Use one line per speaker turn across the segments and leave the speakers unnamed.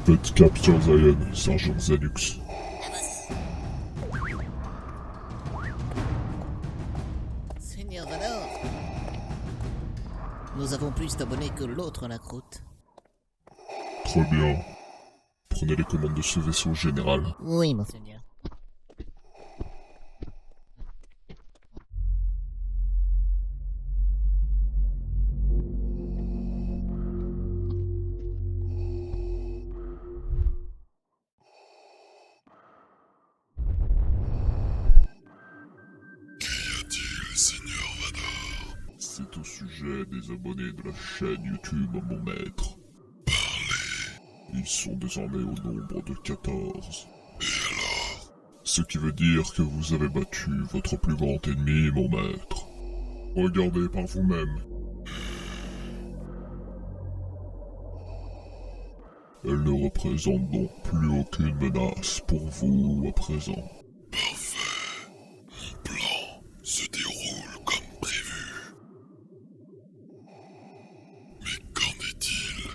Faites cap sur Zion, sergent Zanux.
Seigneur Vador, nous avons plus d'abonnés que l'autre la croûte.
Très bien. Prenez les commandes de ce vaisseau, général.
Oui, monseigneur.
Seigneur Vador. C'est au sujet des abonnés de la chaîne YouTube, mon maître. Parlez. Ils sont désormais au nombre de 14. Et alors? Ce qui veut dire que vous avez battu votre plus grand ennemi, mon maître. Regardez par vous-même. Elle ne représente donc plus aucune menace pour vous à présent. Parfait. Mon plan se déroule comme prévu. Mais qu'en est-il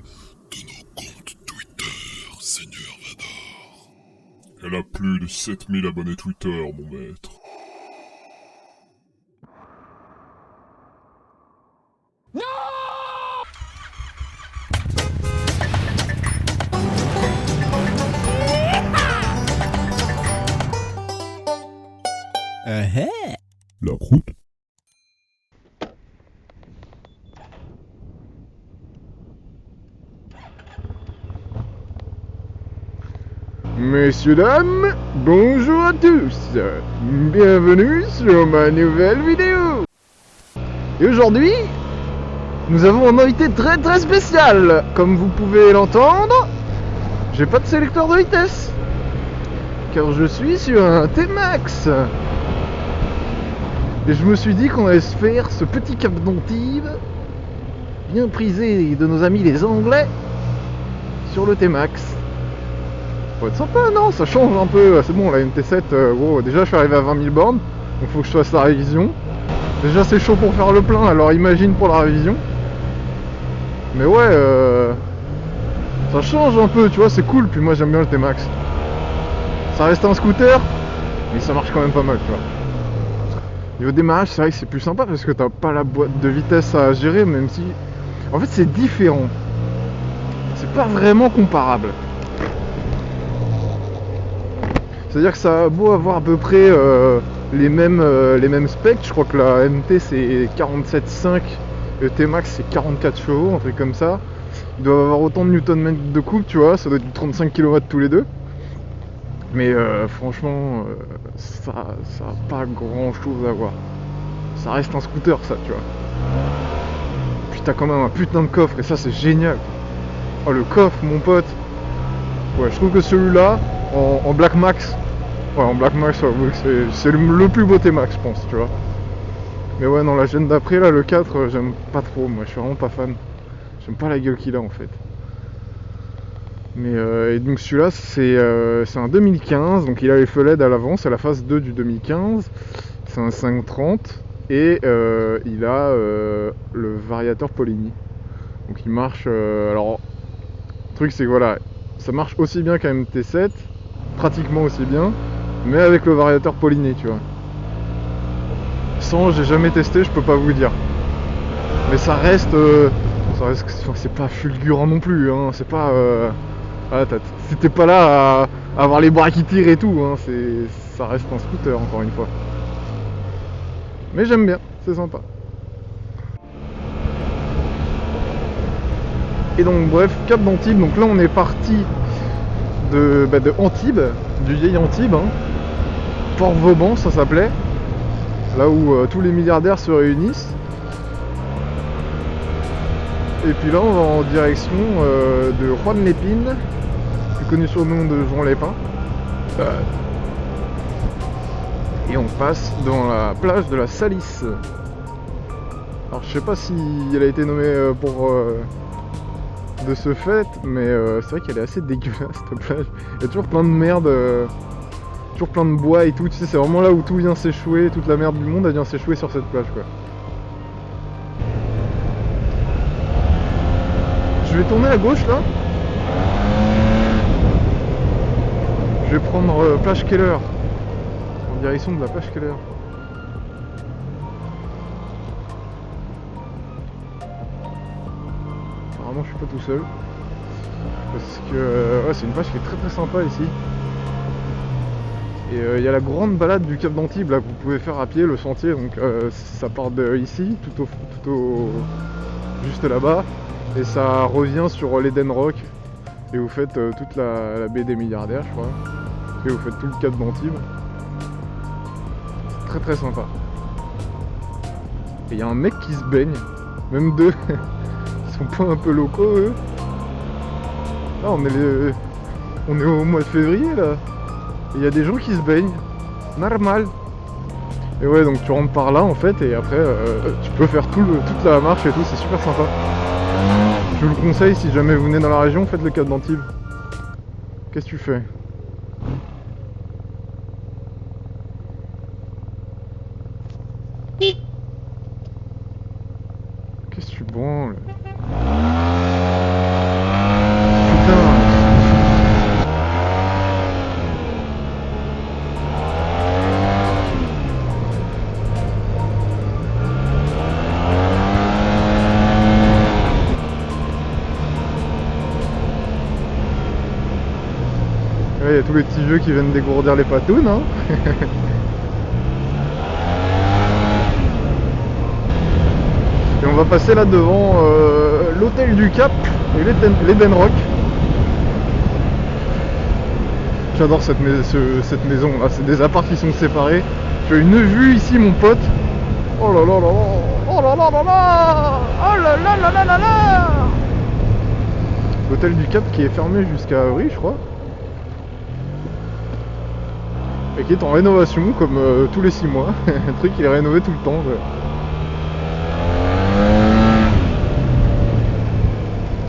de nos comptes Twitter, Seigneur Vador? Elle a plus de 7000 abonnés Twitter, mon maître. La croûte?
Messieurs, dames, bonjour à tous. Bienvenue sur ma nouvelle vidéo. Et aujourd'hui, nous avons un invité très très spécial. Comme vous pouvez l'entendre, j'ai pas de sélecteur de vitesse, car je suis sur un T-Max. Et je me suis dit qu'on allait se faire ce petit cap d'Antibes, bien prisé de nos amis les Anglais, sur le T-Max. Ça va être sympa, non? Ça change un peu. C'est bon, la MT7, gros, déjà je suis arrivé à 20 000 bornes, donc faut que je fasse la révision. Déjà c'est chaud pour faire le plein, alors imagine pour la révision. Mais ouais, ça change un peu, tu vois, c'est cool, puis moi j'aime bien le T-Max. Ça reste un scooter, mais ça marche quand même pas mal, tu vois. Niveau démarrage, c'est vrai que c'est plus sympa parce que t'as pas la boîte de vitesse à gérer, même si... En fait, c'est différent. C'est pas vraiment comparable. C'est-à-dire que ça a beau avoir à peu près les mêmes specs. Je crois que la MT c'est 47,5, le T-Max c'est 44 chevaux, un truc comme ça. Ils doivent avoir autant de Nm de coupe, tu vois, ça doit être du 35 kW tous les deux. Mais franchement, ça a pas grand chose à voir. Ça reste un scooter, ça, tu vois. Puis t'as quand même un putain de coffre, et ça c'est génial. Oh, le coffre, mon pote. Ouais, je trouve que celui-là, en Black Max, ouais, en Black Max, ouais, c'est le plus beau T-Max, je pense, tu vois. Mais ouais, non, la gêne d'après, là, le 4, j'aime pas trop, moi, je suis vraiment pas fan. J'aime pas la gueule qu'il a, en fait. Mais et donc celui-là c'est un 2015, donc il a les feux LED à l'avant, c'est la phase 2 du 2015, c'est un 530 et il a le variateur Polini. Donc il marche, alors le truc c'est que voilà, ça marche aussi bien qu'un MT7, pratiquement aussi bien, mais avec le variateur Polini, tu vois. Sans, j'ai jamais testé, je peux pas vous dire. Mais ça reste c'est pas fulgurant non plus, hein, c'est pas... Ah, c'était pas là à avoir les bras qui tirent et tout, hein. Ça reste un scooter encore une fois. Mais j'aime bien, c'est sympa. Et donc bref, cap d'Antibes, donc là on est parti de Antibes, du vieil Antibes, hein. Port Vauban ça s'appelait, là où tous les milliardaires se réunissent. Et puis là on va en direction de Juan Lépine, plus connu sous le nom de Jean Lépin. Et on passe dans la plage de la Salisse. Alors je sais pas si elle a été nommée pour de ce fait, mais c'est vrai qu'elle est assez dégueulasse cette plage. Il y a toujours plein de merde, toujours plein de bois et tout, tu sais, c'est vraiment là où tout vient s'échouer, toute la merde du monde elle vient s'échouer sur cette plage quoi. Je vais tourner à gauche là. Je vais prendre plage Keller. En direction de la plage Keller. Apparemment je suis pas tout seul. Parce que ouais, c'est une plage qui est très sympa ici. Et il y a la grande balade du Cap d'Antibes là que vous pouvez faire à pied, le sentier. Donc ça part de ici, juste là-bas. Et ça revient sur l'Eden Rock. Et vous faites toute la baie des milliardaires, je crois. Et vous faites tout le Cap d'Antibes. C'est très sympa. Et il y a un mec qui se baigne. Même deux. Ils sont pas un peu locaux eux. Là on est au mois de février là. Et il y a des gens qui se baignent. Normal. Et ouais, donc tu rentres par là en fait. Et après tu peux faire toute la marche et tout. C'est super sympa. Je vous le conseille si jamais vous venez dans la région, faites le Cap d'Antibes. Qu'est-ce que tu fais? Qu'est-ce que tu branles? Il y a tous les petits vieux qui viennent dégourdir les patounes, hein. Et on va passer là devant l'hôtel du Cap et l'Eden Rock. J'adore cette maison là, c'est des apparts qui sont séparés. Tu as une vue ici mon pote. Oh là là là là. Oh là là là là. Oh là là là là là là. L'hôtel du Cap qui est fermé jusqu'à avril je crois. Et qui est en rénovation comme tous les 6 mois. Le truc il est rénové tout le temps.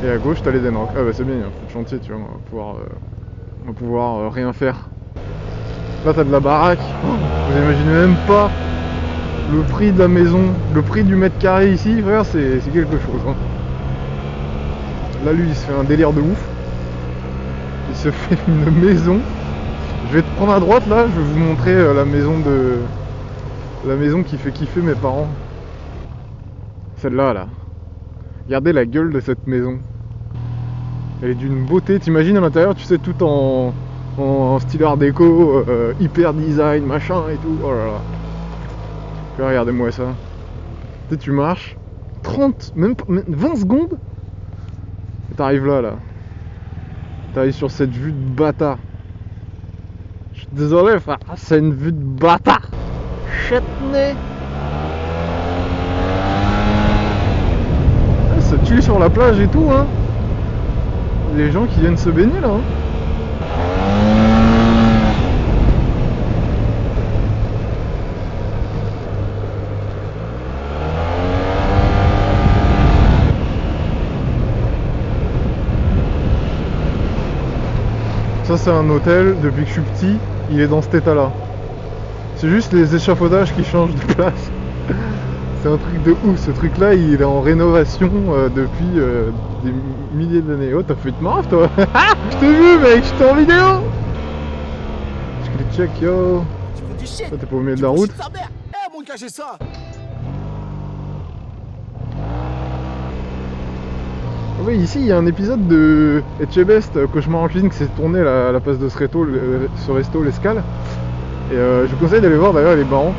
Et à gauche t'as l'Eden Rock. Ah bah c'est bien, il y a un peu de chantier tu vois, on va pouvoir rien faire. Là t'as de la baraque. Oh, vous imaginez même pas le prix de la maison, le prix du mètre carré ici, frère, c'est quelque chose. Hein. Là lui il se fait un délire de ouf. Il se fait une maison. Je vais te prendre à droite là, je vais vous montrer la maison qui fait kiffer mes parents. Celle-là là. Regardez la gueule de cette maison. Elle est d'une beauté, t'imagines à l'intérieur, tu sais, tout en style art déco, hyper design, machin et tout. Oh là là. Puis regardez-moi ça. Tu sais, tu marches 30, même 20 secondes. Et t'arrives là. T'arrives sur cette vue de bâtard. Je suis désolé, frère, c'est une vue de bâtard. Châtenay. Ça tue sur la plage et tout, hein. Les gens qui viennent se baigner là. Hein. Ça c'est un hôtel, depuis que je suis petit, il est dans cet état là. C'est juste les échafaudages qui changent de place. C'est un truc de ouf, ce truc là il est en rénovation depuis des milliers d'années. Oh t'as fait de marre toi. Je t'ai vu mec, j'étais en vidéo. Je clique check yo. Toi t'es pas au milieu de la route. Oui, ici il y a un épisode de Etchebest, Cauchemar en cuisine, qui s'est tourné à la place de ce resto, l'Escale. Et je vous conseille d'aller voir d'ailleurs, il est marrant.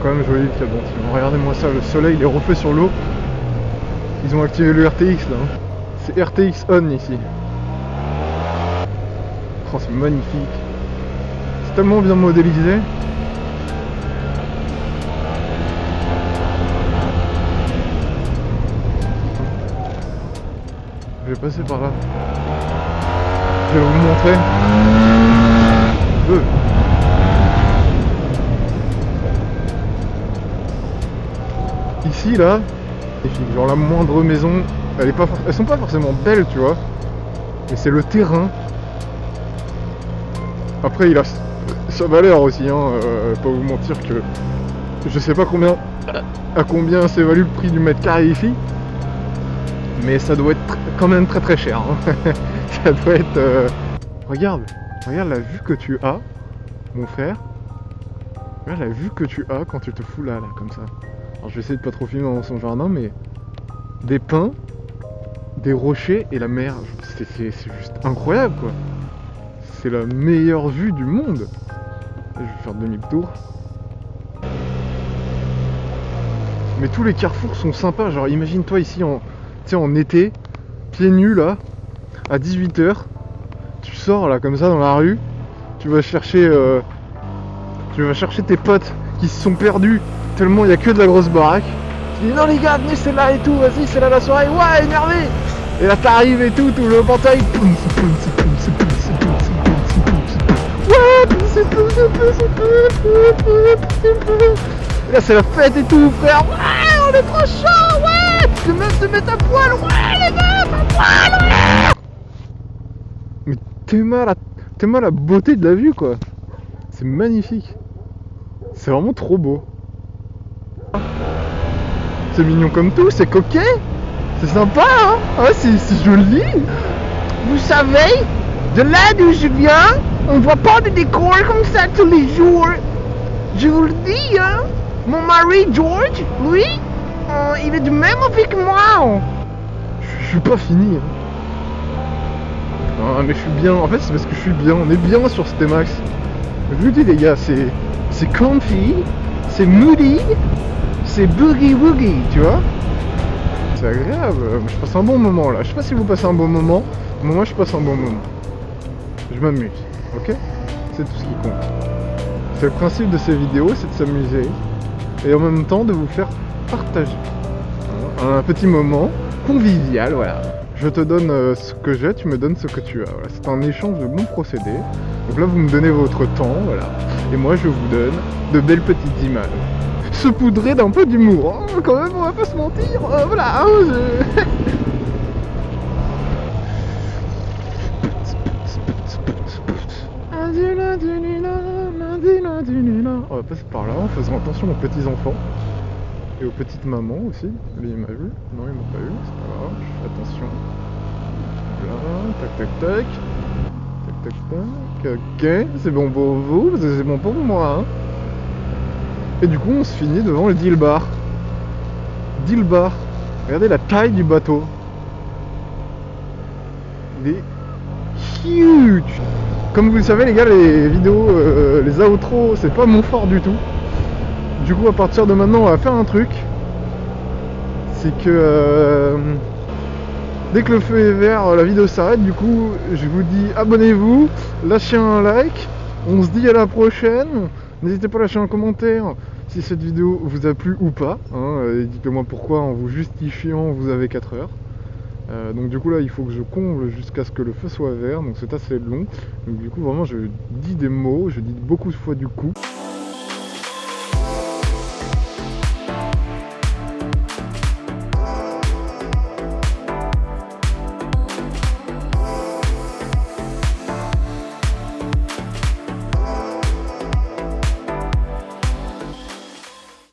Quand même joli le Cap d'Antibes. Regardez-moi ça, le soleil il est refait sur l'eau. Ils ont activé le RTX là. Hein. C'est RTX on ici. Oh, c'est magnifique. C'est tellement bien modélisé. Je vais passer par là. Je vais vous montrer. Ici là, genre la moindre maison elles sont pas forcément belles, tu vois. Mais c'est le terrain. Après, il a sa valeur aussi, hein. Pas vous mentir que je sais pas à combien s'évalue le prix du mètre carré ici. Mais ça doit être quand même très très cher, hein. Ça doit être... Regarde la vue que tu as, mon frère. Regarde la vue que tu as quand tu te fous là, comme ça. Alors je vais essayer de pas trop filmer dans son jardin, mais... Des pins, des rochers et la mer. C'est juste incroyable, quoi. C'est la meilleure vue du monde. Je vais faire demi-tour. Mais tous les carrefours sont sympas. Genre imagine-toi ici en été, pieds nus là, à 18h. Tu sors là comme ça dans la rue. Tu vas chercher tes potes qui se sont perdus tellement il n'y a que de la grosse baraque. Tu dis non les gars, venez, c'est là et tout, vas-y, c'est là la soirée, ouais, énervé. Et là t'arrives et tout, le portail. Et là c'est la fête et tout, frère. Ouais, on est trop chaud, ouais. Les meufs se mettent à poil, ouais, les meufs à poil, ouais. Mais t'aimes la beauté de la vue, quoi. C'est magnifique. C'est vraiment trop beau. C'est mignon comme tout, c'est coquet. C'est sympa, hein. Ouais, c'est joli. Vous savez, de là d'où je viens, on voit pas de décor comme ça tous les jours. Je vous le dis, hein. Mon mari George, lui, il est du même avis que moi. Je suis pas fini. Ah, mais je suis bien. En fait, c'est parce que je suis bien. On est bien sur ce T-Max. Je vous dis, les gars, c'est comfy, c'est moody, c'est boogie woogie, tu vois. C'est agréable. Je passe un bon moment là. Je sais pas si vous passez un bon moment, mais moi je passe un bon moment. Je m'amuse, ok? C'est tout ce qui compte. C'est le principe de ces vidéos, c'est de s'amuser et en même temps de vous faire partager un petit moment convivial, voilà. Je te donne ce que j'ai, tu me donnes ce que tu as. Voilà. C'est un échange de bons procédés. Donc là, vous me donnez votre temps, voilà. Et moi, je vous donne de belles petites images. Saupoudrées d'un peu d'humour. Hein. Quand même, on va pas se mentir. Voilà. Hein, on va passer par là en faisant attention aux petits enfants. Et aux petites mamans aussi. Lui il m'a vu. Non, il m'a pas vu, c'est pas grave. Je fais attention. Voilà, tac tac tac. Tac tac tac. Ok, c'est bon pour vous, c'est bon pour moi. Hein. Et du coup, on se finit devant le Deal Bar. Deal Bar. Regardez la taille du bateau. Il est huge. Comme vous le savez, les gars, les vidéos, les outros, c'est pas mon fort du tout. Du coup, à partir de maintenant, on va faire un truc. C'est que dès que le feu est vert, la vidéo s'arrête. Du coup, je vous dis abonnez-vous, lâchez un like. On se dit à la prochaine. N'hésitez pas à lâcher un commentaire si cette vidéo vous a plu ou pas. Hein, dites-le moi pourquoi en vous justifiant vous avez 4 heures. Donc du coup là il faut que je comble jusqu'à ce que le feu soit vert. Donc c'est assez long. Donc du coup vraiment je dis des mots, je dis beaucoup de fois du coup.